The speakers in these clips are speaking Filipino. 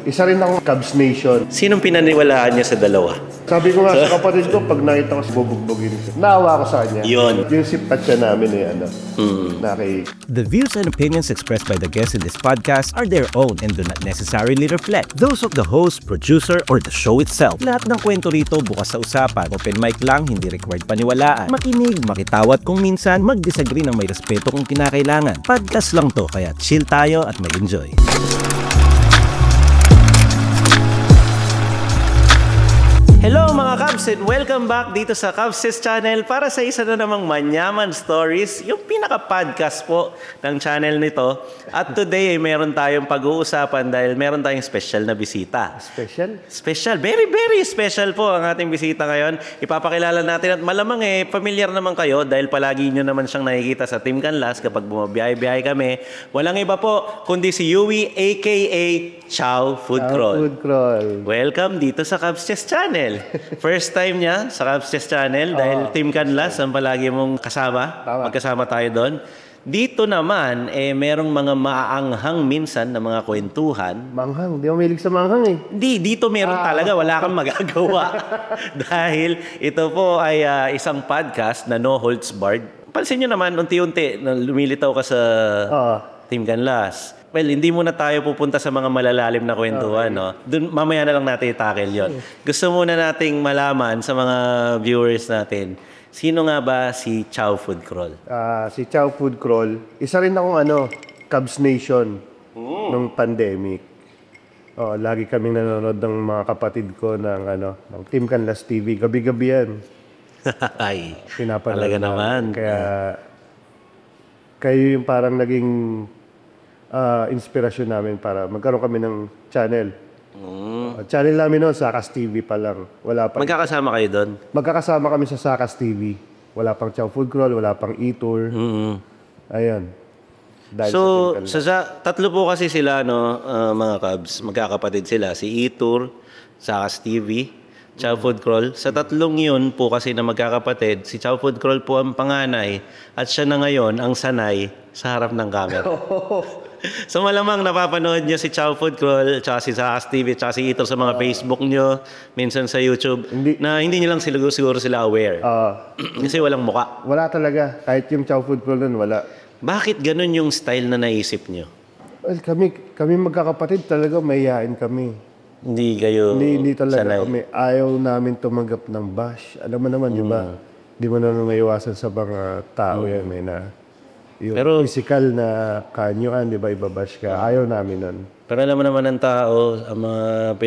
Isa rin akong Cubs Nation. Sinong pinaniwalaan niya sa dalawa? Sabi ko nga sa kapatid ko, pag nakita ko si bubugbugin siya, naawa ko sa kanya. Yun. Yung sipatsa namin The views and opinions expressed by the guests in this podcast are their own and do not necessarily reflect those of the host, producer, or the show itself. Lahat ng kwento rito bukas sa usapan. Open mic lang, hindi required paniwalaan. Makinig, makitawat kung minsan, mag-disagree ng may respeto kung kinakailangan. Podcast lang to, kaya chill tayo at mag-enjoy. Hello mga Cubs and welcome back dito sa Cubses Channel para sa isa na namang Manyaman Stories, yung pinaka-podcast po ng channel nito. At today ay meron tayong pag-uusapan dahil meron tayong special na bisita. Special? Special. Very, very special po ang ating bisita ngayon. Ipapakilala natin at malamang familiar naman kayo dahil palagi nyo naman siyang nakikita sa Team Canlas kapag bumabiyahe-biyahe kami. Walang iba po kundi si Yui aka Chow Food Crawl. Food Crawl. Welcome dito sa Cubses Channel. First time niya sa Cubses Channel dahil Team Canlas ang palagi mong kasama. Tama. Magkasama tayo doon. Dito naman, merong mga maaanghang minsan na mga kwentuhan. Manghang. Di ako mahilig sa manghang eh. Hindi, dito meron talaga. Wala kang magagawa. Dahil ito po ay isang podcast na no holds barred. Pansin nyo naman, unti-unti, lumilitaw ka sa Team Canlas. Well, hindi muna tayo pupunta sa mga malalalim na kwentuhan, no? Dun, mamaya na lang natin i-tackle yun. Gusto muna nating malaman sa mga viewers natin, sino nga ba si Chow Food Crawl? Si Chow Food Crawl, isa rin akong Cubs Nation nung pandemic. Lagi kaming nanonood ng mga kapatid ko ng Team Canlas TV. Gabi-gabi yan. Ay, pinapanood talaga naman. Kaya kayo yung parang naging inspirasyon namin para magkaroon kami ng channel. Channel namin noon, Sakas TV pa lang. Wala pang, magkakasama kayo doon? Magkakasama kami sa Sakas TV. Wala pang Chow Food Crawl, wala pang E-Tour. Ayun. Dahil tatlo po kasi sila, mga Cubs. Magkakapatid sila. Si E-Tour, Sakas TV, Chow Food Crawl. Sa tatlong yun po kasi na magkakapatid, si Chow Food Crawl po ang panganay at siya na ngayon ang sanay sa harap ng camera. So malamang napapanood nyo si Chow Food Crawl, tsaka si Sakas TV, tsaka si Ito sa mga Facebook nyo, minsan sa YouTube, na hindi nyo lang siguro sila aware. Kasi walang muka. Wala talaga. Kahit yung Chow Food Crawl nun, wala. Bakit ganun yung style na naisip nyo? Well, kami magkakapatid talaga, mayayain kami. Hindi kayo Hindi talaga sanay. kami. Ayaw namin tumanggap ng bash. Alam mo naman, di ba? Di mo naman maiwasan sa mga tao yan. May yung physical na kanyuan, di ba, ibabash ka. Ayaw namin nun. Pero alam mo naman ng tao, ang mga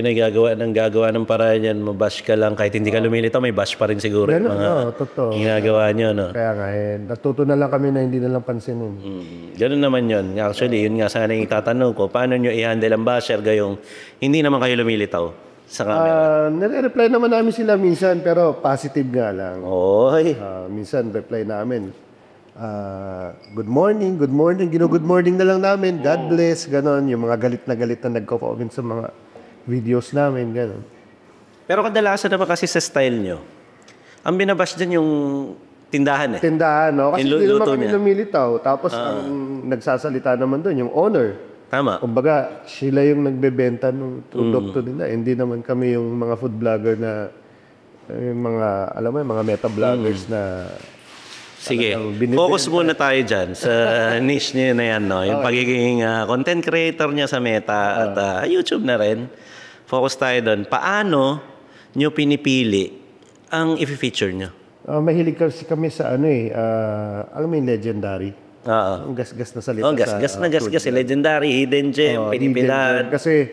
gagawa ng paraan yan, mabash ka lang. Kahit hindi ka lumilitaw, may bash pa rin siguro. Ganun, totoo. Ginagawa nyo, no? Kaya nga, natuto na lang kami na hindi na lang pansinin. Ganun naman yun. Actually, yun nga sana yung itatanong ko. Paano nyo i-handle ang basher gayong hindi naman kayo lumilitaw sa camera? Nare-reply naman namin sila minsan, pero positive nga lang. Oy. Minsan, reply namin. Good morning. Good morning na lang namin. God bless. Ganon. Yung mga galit na nagko-comment sa mga videos namin. Ganon. Pero kadalasan naman kasi sa style nyo, ang binabash dyan yung tindahan Tindahan, no? Kasi hindi naman kami niya. lumilitaw. Tapos ang nagsasalita naman doon, yung owner. Tama. Kumbaga, sila yung nagbebenta ng produkto nila. Hindi naman kami yung mga food vlogger na, yung mga, alam mo, yung mga meta vloggers na sige, focus muna tayo dyan sa niche niya na yan, no? Yung pagiging content creator niya sa Meta at YouTube na rin. Focus tayo doon. Paano nyo pinipili ang i-feature nyo? Mahilig kasi kami sa alam mo yung legendary. Ang gas-gas na salita. Gas. Legendary, hidden gem, pinipilan. Kasi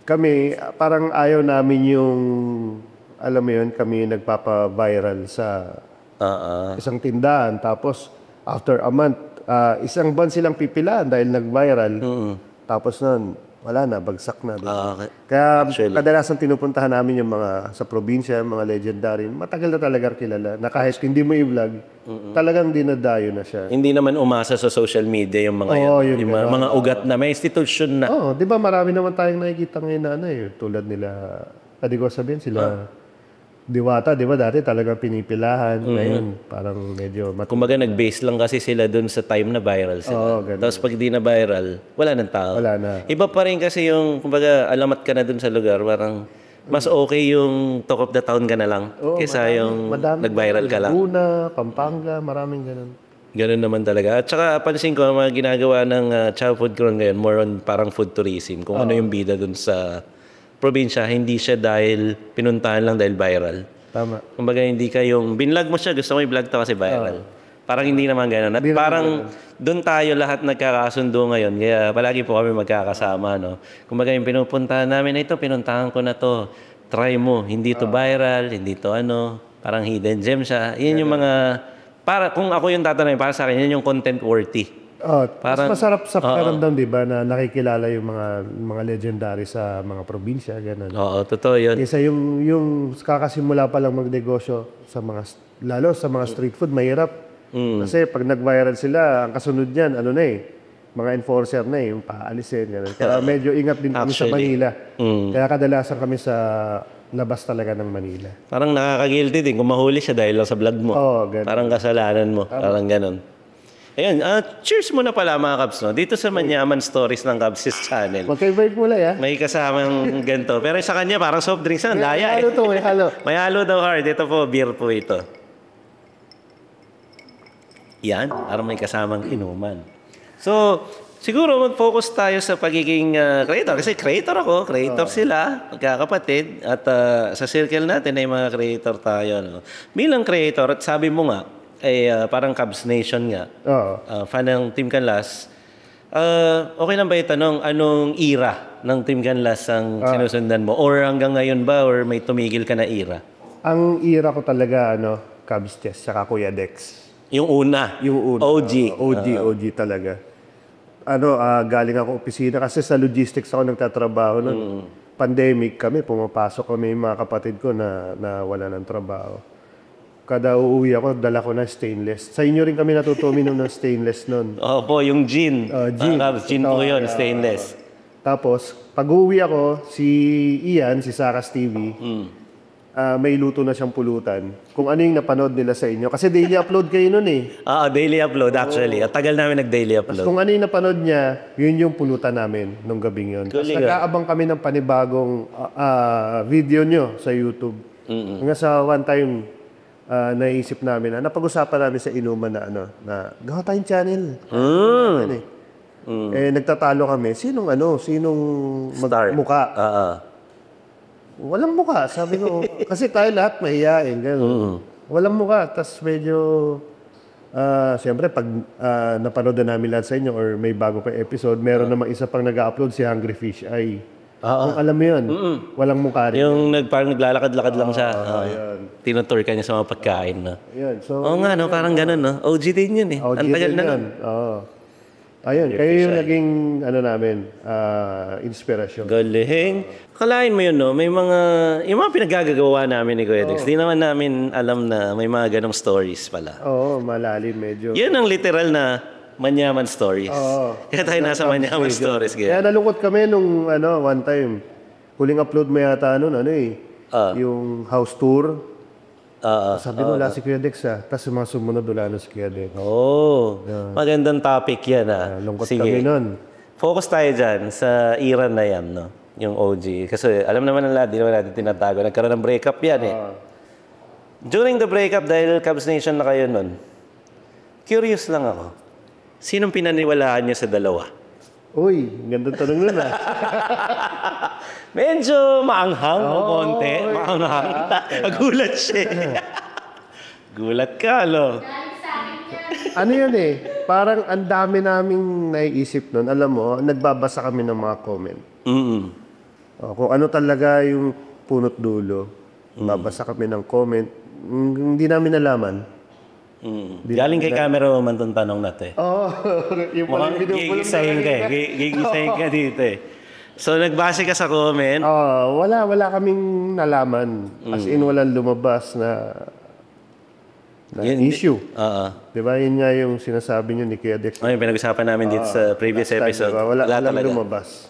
kami, parang ayaw namin yung, alam mo yun, kami yung nagpapa-viral sa isang tindahan. Tapos, after a month, isang buwan silang pipilaan dahil nag-viral. Tapos nun, wala na, bagsak na. Okay. Kaya kadalasan pinupuntahan namin yung mga sa probinsya, mga legendary. Matagal na talaga kilala. Na kahit hindi mo i-vlog, talagang dinadayo na siya. Hindi naman umasa sa social media yung mga yun. Yung mga ugat na may institution na. Di ba marami naman tayong nakikita ngayon na tulad nila, hindi ko sabihin sila, Diwata, di ba dati talagang pinipilahan. Ngayon, parang medyo Kumbaga nag-base lang kasi sila dun sa time na viral sila. Tapos pag di na viral, wala nang tao. Wala na. Iba pa rin kasi yung, kumbaga, alamat ka na dun sa lugar, parang mas okay yung talk of the town ka na lang kaysa yung nag-viral ka lang. Laguna, Pampanga, maraming ganun. Ganun naman talaga. At saka pansin ko, mga ginagawa ng Chow Food Cron ngayon, more on parang food tourism. Kung ano yung bida dun sa probinsya, hindi siya dahil pinuntahan lang dahil viral. Tama. Kumbaga hindi ka yung binlog mo siya, gusto mo i-vlog to kasi viral. Parang hindi naman gano'n. At parang doon tayo lahat nagkakasundo ngayon. Kaya palagi po kami magkakasama. No? Kumbaga yung pinupuntahan namin, ito pinuntahan ko na to. Try mo. Hindi to viral, hindi to parang hidden gem siya. Yan yung mga, kung ako yung tatanungin, para sa akin, yan yung content worthy. Parang, mas masarap sa pakiramdam, di ba, na nakikilala yung mga legendary sa mga probinsya, gano'n. Oo, totoo yun. Isa yung kakasimula pa lang magnegosyo lalo sa mga street food, mahirap. Kasi pag nag-viral sila, ang kasunod niyan, mga enforcer na yung paalisin, gano'n. Kaya medyo ingat din kami sa Manila. Kaya kadalasan kami sa labas talaga ng Manila. Parang nakaka-guilty din kung mahuli siya dahil lang sa vlog mo. Parang kasalanan mo. Parang gano'n. Ayun, cheers muna pala mga Cubs, no? Dito sa Manyaman Stories ng Cubs' channel. Mag-favorite mo lang, May kasamang ganito. Pero sa kanya, parang soft drinks na. Laya, May halo to, may halo. May halo daw hard. Ito po, beer po ito. Yan, parang may kasamang inuman. So, siguro mag-focus tayo sa pagiging creator. Kasi creator ako, creator sila, magkakapatid. At sa circle natin ay mga creator tayo. No? Bilang creator, at sabi mo nga, parang Cubs Nation nga. Fan ng Team Canlas. Okay lang ba itanong anong era ng Team Canlas ang sinusundan mo? Or hanggang ngayon ba? Or may tumigil ka na era? Ang era ko talaga, Cubs Chess, saka Kuya Dex. Yung una? Yung una. OG? OG talaga. Galing ako opisina kasi sa logistics ako nagtatrabaho noon. Pandemic kami, pumapasok kami yung mga kapatid ko na wala ng trabaho. Kada uuwi ako, dala ko na stainless. Sa inyo rin kami natuto uminom ng stainless noon. Po, yung gin. Gin po yun, stainless. Tapos, pag uuwi ako, si Ian, si Sarah's TV, may luto na siyang pulutan. Kung ano yung napanood nila sa inyo. Kasi daily upload kayo noon Daily upload actually. At tagal namin nag-daily upload. Kung ano yung napanood niya, yun yung pulutan namin nung gabing yun. Tapos nag-aabang kami ng panibagong video nyo sa YouTube. Hanggang sa one time, naisip namin napag-usapan namin sa inuman na gawa tayong channel. Nagtatalo kami. Sinong mukha? Walang mukha, sabi ko. Kasi tayo lahat mahihain. Walang mukha. Tapos medyo, siyempre, pag napanood na namin lahat sa inyo or may bago pa episode, meron namang isa pang nag-upload si Hungry Fish Eye. Kung alam mo yun, walang mukha rin. Yung parang naglalakad-lakad lang siya. Tinutour ka niya sa mga pagkain. No? Yun. So, parang ganun. No? OG din yun OG ang tagal din na yun. Ayun, kayo yung naging, inspirasyon. Galing. Kalain mo yun, no? May yung mga pinaggagawa namin ni Kuya Dex, di naman namin alam na may mga ganong stories pala. Malalim medyo. Yun ang literal na Manyaman Stories. Kaya tayo nasa Manyaman Stories. Kaya nalungkot kami nung one time. Huling upload mo yata yung house tour. Sabi mo, wala si Kuya Dex Tapos yung mga sumunod, wala na si Kuya Dex. Magandang topic yan Lungkot kami nun. Focus tayo dyan sa era na yan, no? Yung OG. Kasi alam naman ng lahat, di naman natin tinatago. Nagkaroon ng breakup yan During the breakup, dahil Cubs Nation na kayo nun, curious lang ako. Sinong pinaniwalaan niyo sa dalawa? Uy, gandang tanong nun Medyo maanghang o konti. Maanghang. Nagulat siya. Gulat ka, lo. Yun parang ang dami naming naiisip nun. Alam mo, nagbabasa kami ng mga comment. Kung ano talaga yung punot dulo. Babasa kami ng comment. Hindi namin nalaman. Galing kay camera woman itong tanong natin. Yung pala gigisahin ka gigisahin ka dito So, nagbase ka sa comment? Wala kaming nalaman. As in, walang lumabas na issue. Diba? Yun nga yung sinasabi nyo ni Kuya Dex. Yung pinag-usapan namin dito sa previous episode. Diba? Wala lumabas.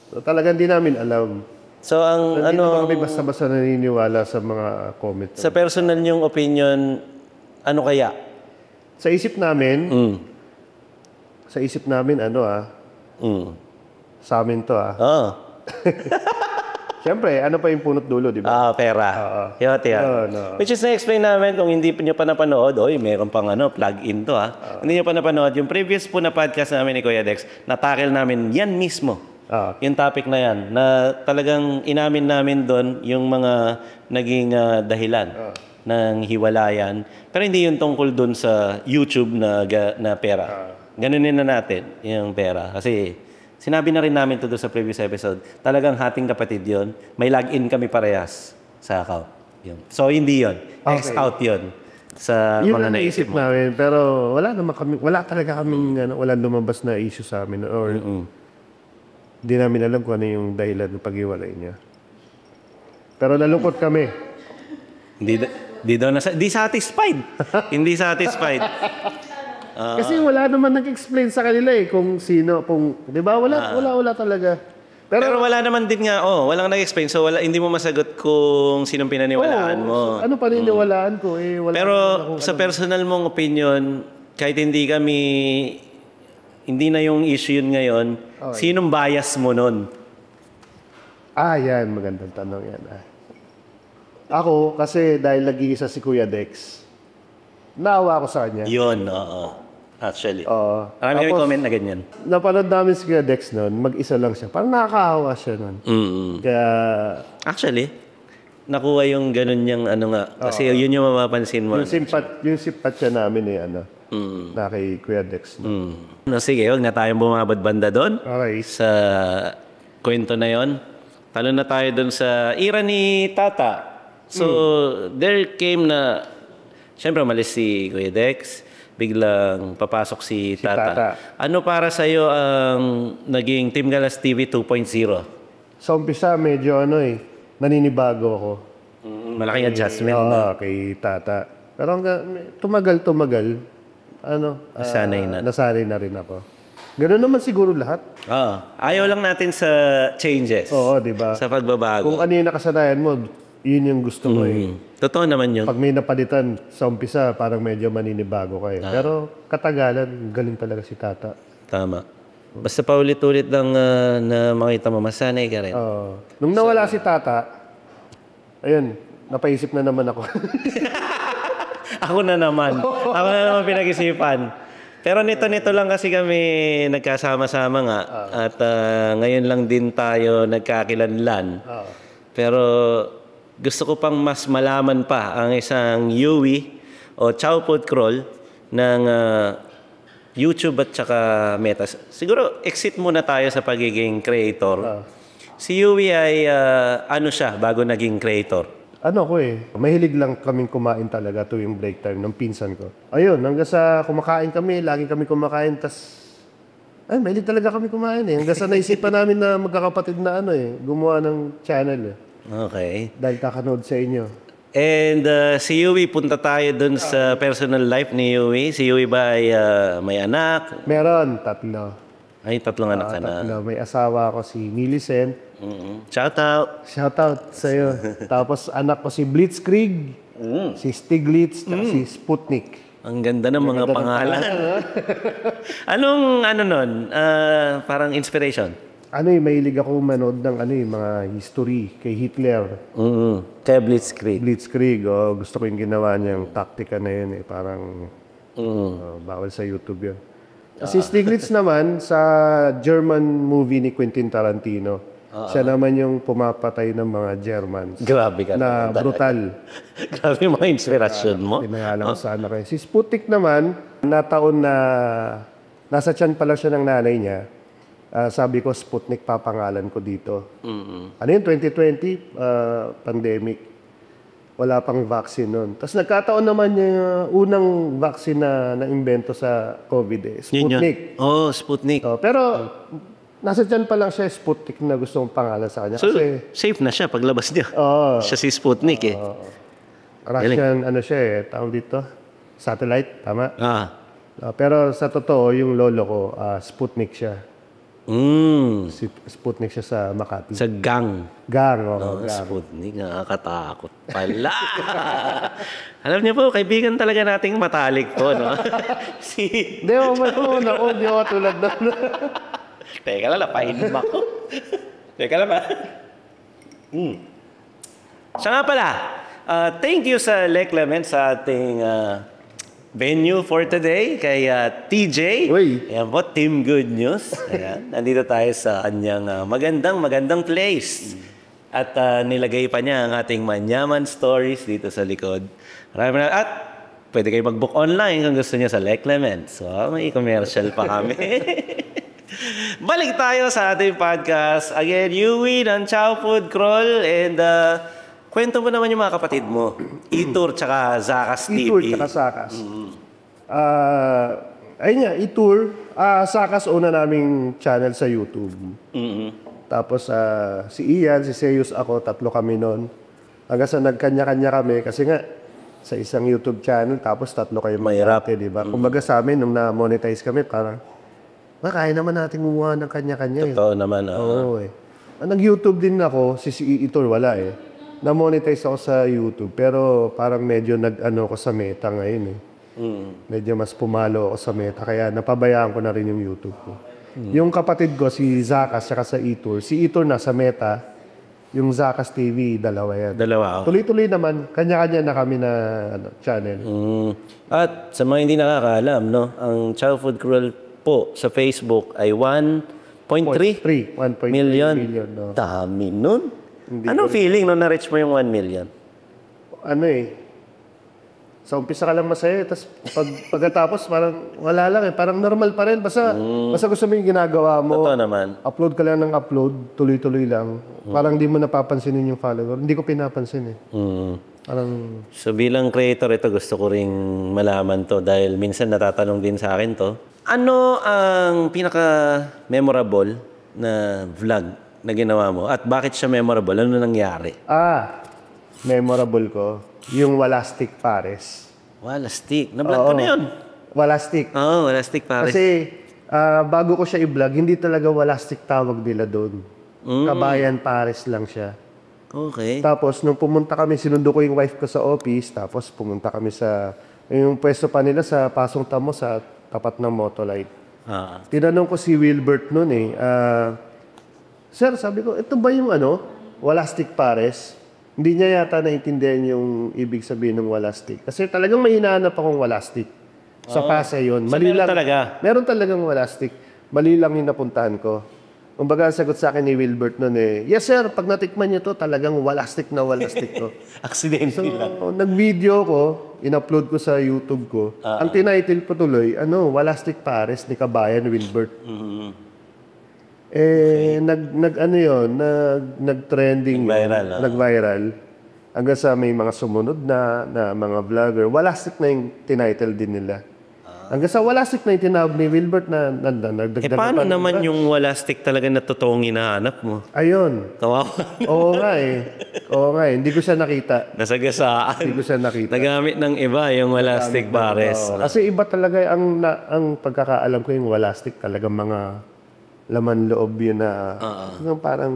So, talagang di namin alam. So, ang Hindi naman kami basta-basta naniniwala sa mga comment. sa personal yung opinion, ano kaya? Sa isip namin, sa amin to Oo. Siyempre, ano pa yung punot dulo, di ba? Pera. Yun. No. Which is na-explain namin kung hindi nyo pa napanood, meron pang plug-in to Hindi nyo pa napanood. Yung previous po na podcast namin ni Kuya Dex, natakil namin yan mismo. Yung topic na yan, na talagang inamin namin doon yung mga naging dahilan ng hiwalayan. Pero hindi yung tungkol doon sa YouTube na pera. Ganunin na natin yung pera. Kasi sinabi na rin namin to doon sa previous episode, talagang hating kapatid yon. May login kami parehas sa account. Yun. So hindi yon. X-out yon. Sa Yun mga ang naisip mo. namin, pero wala talaga kaming, wala lumabas na issue sa amin. Or hindi namin alam kung ano yung dahilan ng paghiwalay niya. Pero nalungkot kami. Di satisfied. Hindi satisfied. Kasi wala naman nag-explain sa kanila kung sino, di ba? Wala talaga. Pero wala naman din nga, walang nag-explain. So hindi mo masagot kung sinong pinaniwalaan mo. Ano paniniwalaan ko? Wala pero sa personal mong opinion, kahit hindi na yung issue yun ngayon, sinong bias mo nun? Yan. Magandang tanong yan. Ako, kasi dahil nag-iisa si Kuya Dex, naawa ako sa kanya. Yun, actually. Marami kami Tapos, comment na ganyan. Napanood namin si Kuya Dex noon, mag-isa lang siya. Parang nakakahawa siya noon. Kaya, actually, nakuha yung ganun niyang kasi yun yung mapapansin mo. yung simpatya namin na kay Kuya Dex. Sige, huwag na tayong bumabad banda doon. Okay. Sa kwento na yon. Talo na tayo doon sa era ni Tata. So, there came na, syempre umalis si Kuya Dex, biglang papasok si Tata. Ano para sa'yo ang naging Team Galas TV 2.0? Sa umpisa, medyo naninibago ako. Malaking adjustment. Kay Tata. Pero hanggang tumagal, nasanay na rin ako. Ganoon naman siguro lahat. Ayaw lang natin sa changes. Oo, di ba? Sa pagbabago. Kung ano yung nakasanayan mo, yun yung gusto mo Totoo naman yun. Pag may napalitan sa umpisa, parang medyo maninibago kayo. Pero katagalan, galing talaga si Tata. Tama. Basta paulit-ulit lang na makita mo, masanay ka rin. Nung nawala si Tata, ayun, napaisip na naman ako. Ako na naman pinag-isipan. Pero nito lang kasi kami nagkasama-sama nga. At ngayon lang din tayo nagkakilanlan. Pero gusto ko pang mas malaman pa ang isang Yui o Chow Food Crawl ng YouTube at saka Meta. Siguro exit muna tayo sa pagiging creator. Si Yui ay ano siya bago naging creator? Mahilig lang kaming kumain talaga tuwing break time ng pinsan ko. Ayun, hanggang sa kumakain kami, lagi kami kumakain, mahilig talaga kami kumain Hanggang sa naisipan namin na magkakapatid na gumawa ng channel Okay. Dahil kakanood sa inyo. And si Yui, punta tayo dun sa personal life ni Yui. Si Yui ba ay may anak? Meron, 3. Ay, 3 anak ka na. 3. May asawa ko si Millicent. Shout out. Shout out sa'yo. Tapos anak ko si Blitzkrieg, si Stiglitz, si Sputnik. Ang ganda ng mga pangalan. Anong nun? Parang inspiration? Mahilig ako manood ng mga history kay Hitler. Kaya Blitzkrieg. Blitzkrieg, gusto ko yung ginawa niyang taktika na yun parang bawal sa YouTube yun. Si Stiglitz naman sa German movie ni Quentin Tarantino. Siya naman yung pumapatay ng mga Germans. Grabe ka na brutal. Grabe yung mga inspirasyon mo. Pinayala ko sa anak ko. Si Sputnik naman, nataon na nasa tiyan pa lang siya ng nanay niya. Sabi ko, Sputnik papangalan ko dito. Ano yun, 2020, pandemic. Wala pang vaccine nun. Tapos nagkataon naman yung unang vaccine na na-invento sa COVID Sputnik. Sputnik. Pero nasa dyan pa lang siya, Sputnik na gusto kong pangalan sa kanya. So, kasi, safe na siya paglabas niya. Siya si Sputnik Russian, tawag dito, satellite, tama? Ah. Pero sa totoo, yung lolo ko, Sputnik siya. Si Sputnik siya sa Makati. Sa gang. Gang, Oh, Sputnik, nakakatakot pala. Alam niyo po, kaibigan talaga nating matalik po, no? Hindi, hindi ako tulad na. Teka lang, napahinim ako. Teka lang, Siya nga pala, thank you sa Le Clement sa ating venue for today kay TJ. Uy. Ayan po, Team Good News. Ayan, nandito tayo sa kanyang magandang place. At nilagay pa niya ang ating Manyaman Stories dito sa likod. At pwede kayo mag-book online kung gusto niya sa Le Clement. So, may commercial pa kami. Balik tayo sa ating podcast. Again, Yui ng Chow Food Crawl and kwento mo naman yung mga kapatid mo. Itur tsaka Zakas TV. Itur tsaka Zakas. Ayun nga, Itur. Zakas una naming channel sa YouTube. Tapos si Ian, si Seus, ako, tatlo kami noon. Hanggang sa nagkanya-kanya kami kasi nga sa isang YouTube channel tapos tatlo kayo mahirap, di ba? Kumbaga sa amin nung na-monetize kami parang kaya naman natin gumawa ng kanya-kanya. Totoo naman. Oo eh. Nag-YouTube din ako, si Itur wala eh. Na-monetize ako sa YouTube pero parang medyo nag-ano ko sa Meta ngayon eh. Medyo mas pumalo ako sa Meta kaya napabayaan ko na rin yung YouTube ko. Yung kapatid ko, si Zakas, saka sa Itur. Si Itur nasa Meta, yung Zakas TV, dalawa yan. Dalawa. Tuloy-tuloy naman, kanya-kanya na kami na channel. At sa mga hindi nakakaalam, no, ang Chow Food Crawl po sa Facebook ay 1.3 million. No. Dami nun. Anong feeling nung na-reach mo yung 1 million? Ano eh, sa umpisa ka lang masaya, tapos pagkatapos parang wala lang eh, parang normal pa rin. Basta gusto mo yung ginagawa mo. Totoo naman. Upload ka lang ng upload, tuloy-tuloy lang. Parang di mo napapansinin yung follower. Hindi ko pinapansin eh. Parang... So bilang creator, ito gusto ko ring malaman to dahil minsan natatanong din sa akin to. Ano ang pinaka-memorable na vlog na ginawa mo? At bakit siya memorable? Ano nangyari? Memorable ko. Yung Walastic Pares. Walastic. Na-vlog ko na yun. Walastic. Oo, Walastic Pares. Kasi bago ko siya i-vlog, hindi talaga Walastic tawag nila doon. Kabayan Pares lang siya. Okay. Tapos, nung pumunta kami, sinundo ko yung wife ko sa office. Tapos, pumunta kami sa... Yung pwesto pa nila sa Pasong Tamo sa tapat ng Motolite. Tinanong ko si Wilbert noon eh. Sir, sabi ko, ito ba yung Walastic Pares? Hindi niya yata naintindihan yung ibig sabihin ng Walastic. Kasi talagang may hinahanap akong Walastic. Sa Pasay yun. So meron talaga? Meron talagang Walastic. Mali lang yung napuntahan ko. Kumbaga, ang sagot sa akin ni Wilbert noon eh, yes sir, pag natikman niyo to, talagang Walastic na Walastic to. Aksidente lang. Nag-video ko, in-upload ko sa YouTube ko. Ang tinitle ko tuloy, Walastic Pares ni Kabayan Wilbert. Nag-trending nag-viral. Hanggang sa may mga sumunod na mga vlogger. Walastic na yung tinitle din nila. Hanggang sa Walastic na yung tinawag ni Wilbert na nagdagdag. Paano naman yung Walastic talaga na totoong hinahanap mo? Ayun. Kawawa. Oo nga eh. Hindi ko siya nakita. Nasagasaan. Hindi ko siya nakita. Nagamit ng iba yung Walastic Pares. Kasi iba talaga ang pagkakaalam ko yung Walastic talaga mga laman loob yun na parang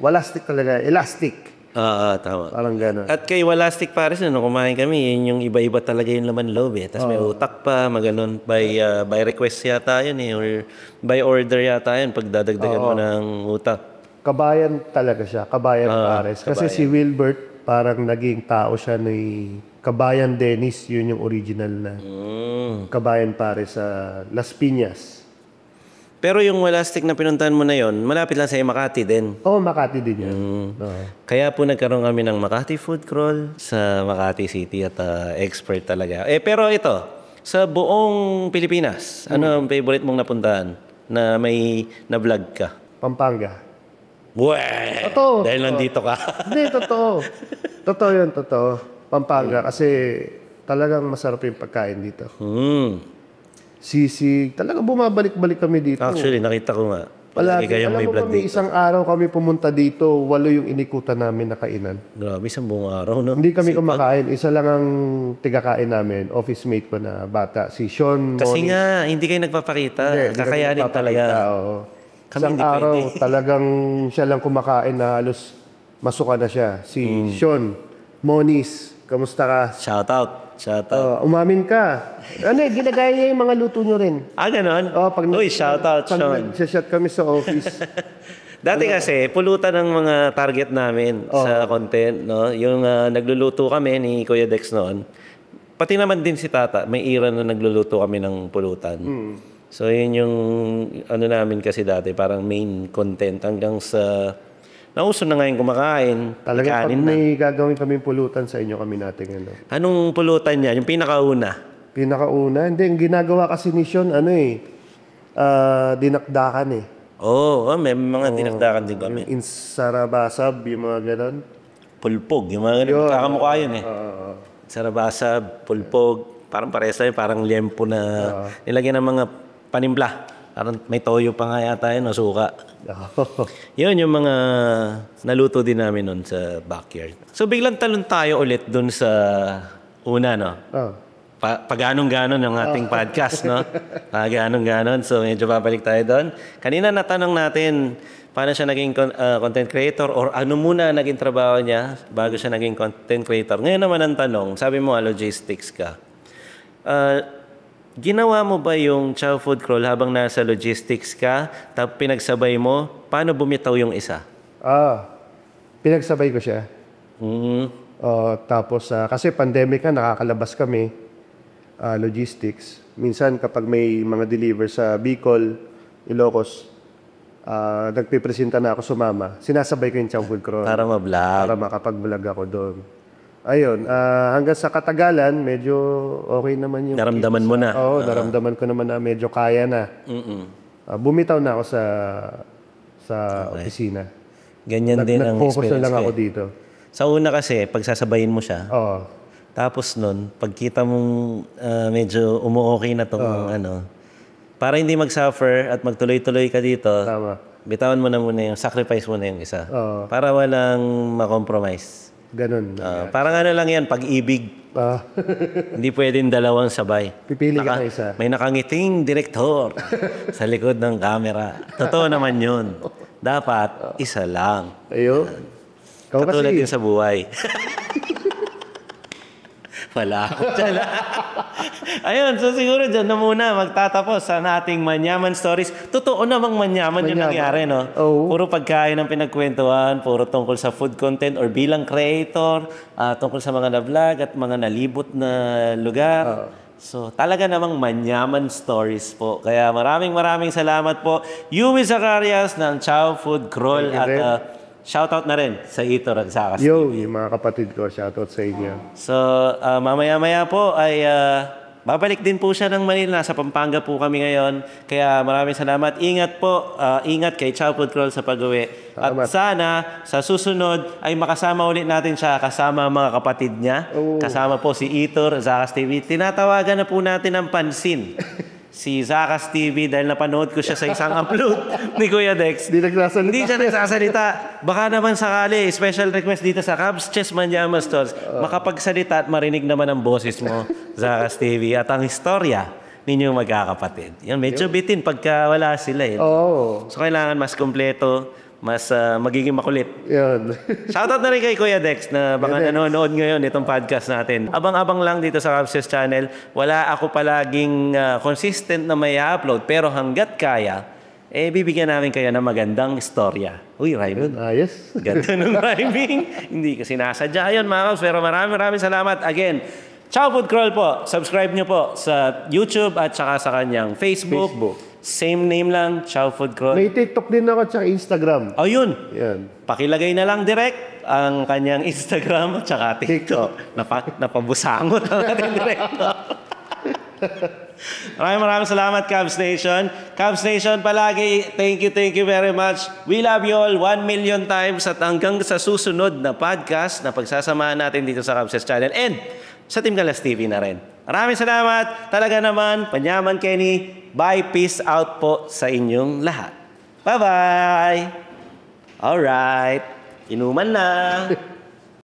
Walastic talaga, elastic. Tama. Parang gano'n. At kay Walastic Pares, kumain kami, yun yung iba-iba talaga yung laman loob eh. Tapos may utak pa, maganon. By request yata yun eh, or by order yata yun, pag dadagdagan mo ng utak. Kabayan talaga siya, Kabayan Pares. Kasi si Wilbert, parang naging tao siya ni Kabayan Dennis, yun yung original na Kabayan Pares sa Las Piñas. Pero yung Walastic na pinuntahan mo na yon, malapit lang sa Makati din. Oo, Makati din yan. Kaya po nagkaroon kami ng Makati Food Crawl sa Makati City at expert talaga. Pero ito, sa buong Pilipinas, ano ang favorite mong napuntahan na may na-vlog ka? Pampanga. Weh! Totoo. Dahil nandito ka. Hindi, totoo. Totoo yun, totoo. Pampanga kasi talagang masarap yung pagkain dito. Sisig. Talaga bumabalik-balik kami dito. Actually, nakita ko nga. Palagi kayong may vlog dito. Isang araw kami pumunta dito, 8 yung inikutan namin na kainan. Grabe, isang buong araw, no? Hindi kami kumakain. Isa lang ang tigakain namin, office mate ko na bata, si Sean Kasi Moniz. nga, hindi kayo nagpapakita. Hindi Kakayanin kami talaga. oo. Kami Isang hindi araw, pwede. talagang siya lang kumakain na halos masuka na siya. Si Sean Moniz, kamusta ka? Shout out. Umamin ka. Ginagaya niya yung mga luto nyo rin. Ganon? Uy, shout out, Pag Sean. nagsashot kami sa office. Dati kasi, pulutan ng mga target namin sa content, no? Yung nagluluto kami ni Kuya Dex noon. Pati naman din si Tata, may era na nagluluto kami ng pulutan. So, yun yung ano namin kasi dati, parang main content hanggang sa nauso na ngayon kumakain. Talaga pag may gagawin kaming pulutan sa inyo kami natin. Anong pulutan niya? Yung pinakauna? Pinakauna? Hindi, yung ginagawa kasi ni Sean, dinakdakan eh. May mga dinakdakan din kami. Yung insarabasab, yung mga ganon. Pulpog, yung mga ganon. Kakamukha yun eh. Sarabasab, pulpog, parang parehas tayo, parang liempo na nilagyan ng mga panimpla. Parang may toyo pa nga yata yun, o suka. Yun yung mga naluto din namin nun sa backyard. So biglang talon tayo ulit dun sa una, no? Pag-ganon-ganon yung ating podcast, no? Pag-ganon-ganon. So medyo babalik tayo doon. Kanina natanong natin paano siya naging content creator or ano muna naging trabaho niya bago siya naging content creator. Ngayon naman ang tanong, sabi mo logistics ka. Ginawa mo ba yung Chow Food Crawl habang nasa logistics ka, tapos pinagsabay mo, paano bumitaw yung isa? Pinagsabay ko siya. Tapos, kasi pandemic na, nakakalabas kami, logistics. Minsan, kapag may mga deliver sa Bicol, Ilocos, nagpipresenta na ako sumama. Sinasabay ko yung Chow Food Crawl. Para ma-vlog. Para makapag-vlog ako doon. Ayun, hanggang sa katagalan, medyo okay naman yung... Naramdaman mo na? Oo, naramdaman ko naman na medyo kaya na. Bumitaw na ako sa opisina. Ganyan din ang experience ko. Nag-focus na lang ako dito. Sa una kasi, pagsasabayin mo siya. Oo. Tapos nun, pagkita mong medyo umu-okay na itong para hindi mag-suffer at magtuloy-tuloy ka dito, Tama. bitawan mo na muna yung, sacrifice mo na yung isa. Oo. Para walang ma-compromise. Ganun. Parang ano lang yan, pag-ibig. Hindi pwedeng dalawang sabay. Pipili ka ng isa. May nakangiting direktor sa likod ng camera. Totoo naman yun. Dapat, isa lang. Ayun. Katulad din sa buhay. Wala ako dyan. Ayun, so siguro dyan na muna magtatapos sa ating Manyaman Stories. Totoo namang manyaman yung nangyari, no? Oo. Puro pagkain ang pinagkwentuhan, puro tungkol sa food content or bilang creator, tungkol sa mga na-vlog at mga nalibot na lugar. So, talaga namang Manyaman Stories po. Kaya maraming salamat po. Yumi Zacarias ng Chow Food Crawl at shoutout na rin sa Itor at sa Akas. Yung mga kapatid ko, shoutout sa inyo. So, mamaya-maya po ay babalik din po siya ng Manila. Nasa Pampanga po kami ngayon. Kaya maraming salamat. Ingat po. Ingat kay Chow Food Crawl sa pag-uwi. At sana, sa susunod, ay makasama ulit natin siya kasama ang mga kapatid niya. Kasama po si Itor, Zakas TV. Tinatawagan na po natin ang pansin. Si Zakas TV dahil napanood ko siya sa isang upload ni Kuya Dex. Hindi siya nagsasalita. Baka naman sakali, special request dito sa Cubs Chess Manyaman Stores. Makapagsalita at marinig naman ang boses mo, Zakas TV, at ang istorya ninyong magkakapatid. Yan, medyo bitin pagka wala sila eh. So kailangan mas kompleto, mas magiging makulit. Yan. Shoutout na rin kay Kuya Dex na baka nanonood ngayon itong podcast natin. Abang-abang lang dito sa Cubs Channel. Wala ako palaging consistent na may upload pero hanggat kaya, bibigyan namin kayo ng magandang istorya. Uy, rhyming. Ayos. Ganda ng rhyming. Hindi kasi nasadya yun mga Cubs. Pero maraming salamat. Again, Chow Food Crawl po. Subscribe nyo po sa YouTube at saka sa kanyang Facebook. Same name lang, Chow Food Crawl. May TikTok din ako at Instagram. Yun. Yan. Pakilagay na lang direct ang kanyang Instagram at saka TikTok. Napabusangot ang ating director. Maraming salamat, Cubs Nation. Cubs Nation, palagi, thank you very much. We love you all 1 million times at hanggang sa susunod na podcast na pagsasamahan natin dito sa Cubs Channel and sa Team Galas TV na rin. Maraming salamat. Talaga naman, Panyaman Kenny. Bye. Peace out po sa inyong lahat. Bye-bye! Alright, inuman na!